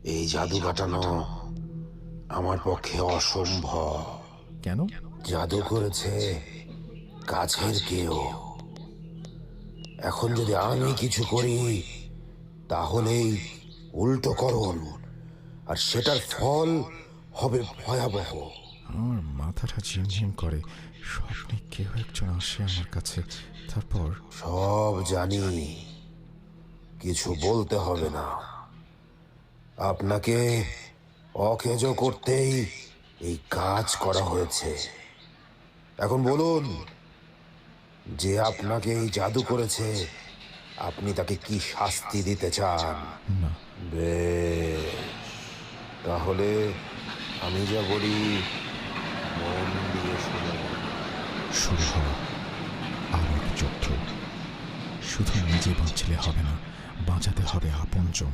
এই জাদু কাটানো আমার পক্ষে অসম্ভব। কেন? জাদু করেছে কাছের কেউ। এখন যদি আমি কিছু করি তাহলেই উল্টোকরণ, আর সেটার ফল হবে ভয়াবহ। আমার মাথাটা ঝিমঝিম করে। স্বপ্নে কেউ একজন আসে আমার কাছে, তারপর সব জানি, কিছু বলতে হবে না। আপনাকে অকেজ করতেই এই কাজ করা হয়েছে। এখন বলুন, যে আপনাকে এই জাদু করেছে আপনি তাকে কি শাস্তি দিতে চান? না, বেশ, তাহলে আমি যা বলি মন দিয়ে শুনুন। শুরু হলো আমার যুদ্ধ। শুধু নিজে বাঁচলে হবে না, বাঁচাতে হবে আপনজন।